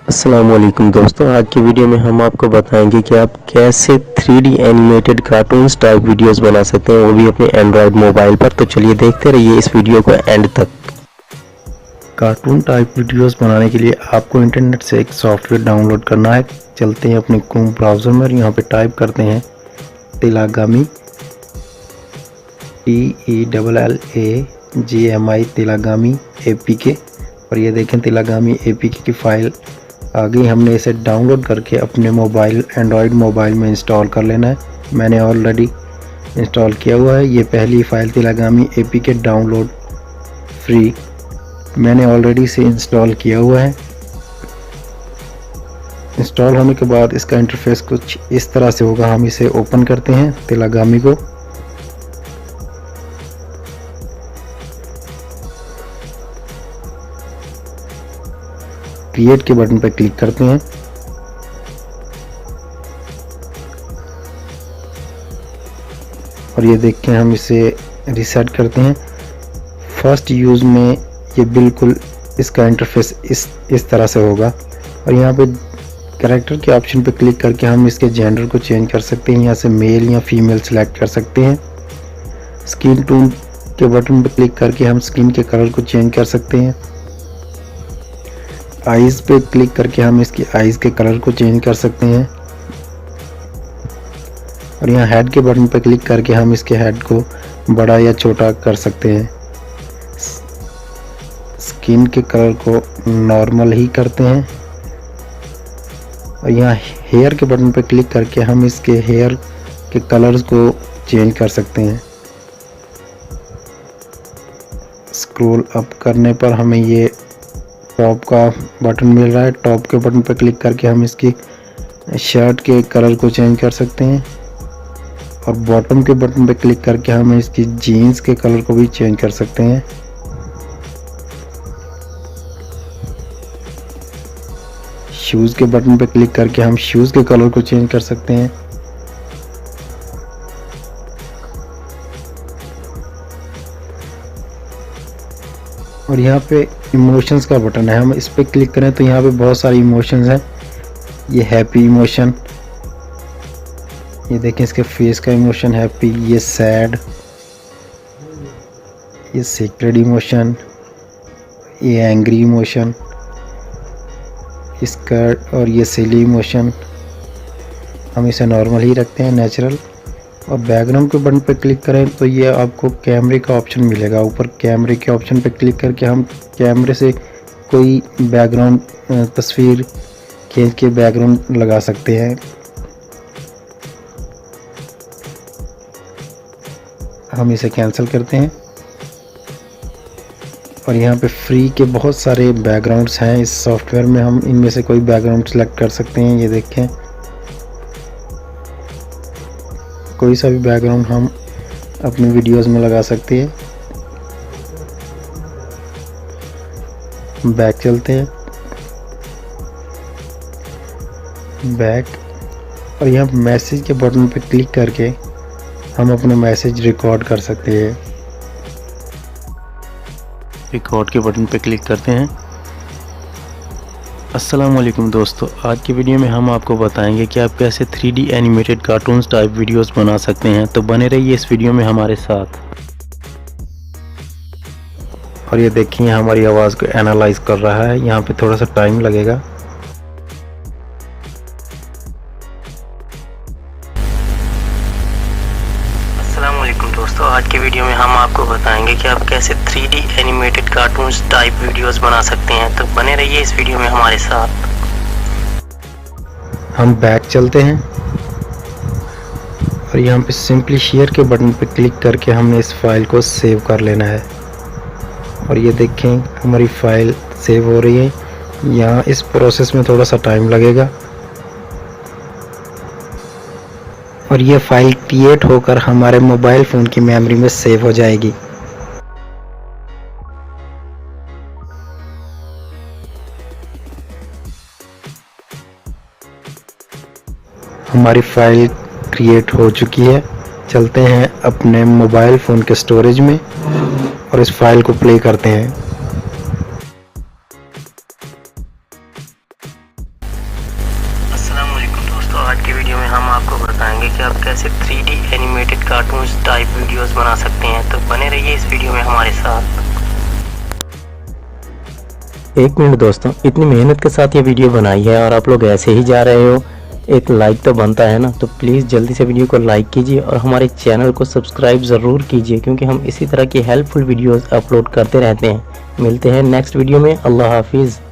अस्सलामुअलैकुम दोस्तों, आज की वीडियो में हम आपको बताएंगे कि आप कैसे 3D animated cartoons type videos बना सकते हैं, वो भी अपने एंड्रॉयड मोबाइल पर। तो चलिए देखते रहिए इस वीडियो को एंड तक। कार्टून टाइप वीडियोस बनाने के लिए आपको इंटरनेट से एक सॉफ्टवेयर डाउनलोड करना है। चलते हैं अपने क्रोम ब्राउज़र में, यहाँ पे टाइप करते हैं तेलागामी, TELLAGAMI तेलागामी APK। और ये देखें तेलागामी APK की फ़ाइल आ गई। हमने इसे डाउनलोड करके अपने मोबाइल एंड्रॉयड मोबाइल में इंस्टॉल कर लेना है। मैंने ऑलरेडी इंस्टॉल किया हुआ है। ये पहली फ़ाइल तेलागामी APK डाउनलोड फ्री, मैंने ऑलरेडी इसे इंस्टॉल किया हुआ है। इंस्टॉल होने के बाद इसका इंटरफेस कुछ इस तरह से होगा। हम इसे ओपन करते हैं तेलागामी को। क्रिएट के बटन पर क्लिक करते हैं और ये देखें हम इसे रीसेट करते हैं। फर्स्ट यूज़ में ये बिल्कुल इसका इंटरफेस इस तरह से होगा। और यहाँ पे कैरेक्टर के ऑप्शन पे क्लिक करके हम इसके जेंडर को चेंज कर सकते हैं। यहाँ से मेल या फीमेल सेलेक्ट कर सकते हैं। स्किन टोन के बटन पे क्लिक करके हम स्किन के कलर को चेंज कर सकते हैं। आईज़ पे क्लिक करके हम इसकी आईज़ के कलर को चेंज कर सकते हैं। और यहाँ हेड के बटन पर क्लिक करके हम इसके हेड को बड़ा या छोटा कर सकते हैं। स्किन के कलर को नॉर्मल ही करते हैं। और यहाँ हेयर के बटन पर क्लिक करके हम इसके हेयर के कलर्स को चेंज कर सकते हैं। स्क्रॉल अप करने पर हमें ये टॉप का बटन मिल रहा है। टॉप के बटन पर क्लिक करके हम इसकी शर्ट के कलर को चेंज कर सकते हैं। और बॉटम के बटन पर क्लिक करके हम इसकी जीन्स के कलर को भी चेंज कर सकते हैं। शूज़ के बटन पर क्लिक करके हम शूज़ के कलर को चेंज कर सकते हैं। और यहाँ पे इमोशंस का बटन है, हम इस पर क्लिक करें तो यहाँ पे बहुत सारे इमोशंस हैं। ये हैप्पी इमोशन, ये देखें इसके फेस का इमोशन हैप्पी, ये सैड, ये सीक्रेट इमोशन, ये एंग्री इमोशन, इसका और ये सिली इमोशन। हम इसे नॉर्मल ही रखते हैं, नेचुरल। और बैकग्राउंड के बटन पर क्लिक करें तो ये आपको कैमरे का ऑप्शन मिलेगा। ऊपर कैमरे के ऑप्शन पर क्लिक करके हम कैमरे से कोई बैकग्राउंड तस्वीर खींच के बैकग्राउंड लगा सकते हैं। हम इसे कैंसिल करते हैं। और यहाँ पे फ्री के बहुत सारे बैकग्राउंड्स हैं इस सॉफ्टवेयर में। हम इनमें से कोई बैकग्राउंड सेलेक्ट कर सकते हैं। ये देखें, कोई सा भी बैकग्राउंड हम अपनी वीडियोस में लगा सकते हैं। बैक चलते हैं, बैक। और यहाँ मैसेज के बटन पर क्लिक करके हम अपना मैसेज रिकॉर्ड कर सकते हैं। रिकॉर्ड के बटन पर क्लिक करते हैं। अस्सलामुअलैकुम दोस्तों, आज की वीडियो में हम आपको बताएंगे कि आप कैसे 3D animated cartoons type videos बना सकते हैं। तो बने रहिए इस वीडियो में हमारे साथ। और ये देखिए हमारी आवाज़ को एनालाइज कर रहा है। यहाँ पे थोड़ा सा टाइम लगेगा। अस्सलामुअलैकुम दोस्तों, आज की वीडियो में हम आपको बताएंगे कि आप कैसे 3D animated cartoons type videos बना सकते हैं। तो बने रहिए इस वीडियो में हमारे साथ। हम बैक चलते हैं और यहाँ पे सिंपली शेयर के बटन पे क्लिक करके हमने इस फाइल को सेव कर लेना है। और ये देखें हमारी फाइल सेव हो रही है। यहाँ इस प्रोसेस में थोड़ा सा टाइम लगेगा और ये फाइल क्रिएट होकर हमारे मोबाइल फ़ोन की मेमोरी में सेव हो जाएगी। हमारी फाइल क्रिएट हो चुकी है। चलते हैं अपने मोबाइल फ़ोन के स्टोरेज में और इस फाइल को प्ले करते हैं। आज की वीडियो में हम आपको बताएंगे कि आप कैसे 3D animated cartoons type videos बना सकते हैं। तो बने रहिए इस वीडियो में हमारे साथ। 1 मिनट दोस्तों, इतनी मेहनत के साथ ये वीडियो बनाई है और आप लोग ऐसे ही जा रहे हो, एक लाइक तो बनता है ना। तो प्लीज़ जल्दी से वीडियो को लाइक कीजिए और हमारे चैनल को सब्सक्राइब ज़रूर कीजिए, क्योंकि हम इसी तरह की हेल्पफुल वीडियोस अपलोड करते रहते हैं। मिलते हैं नेक्स्ट वीडियो में। अल्लाह हाफिज़।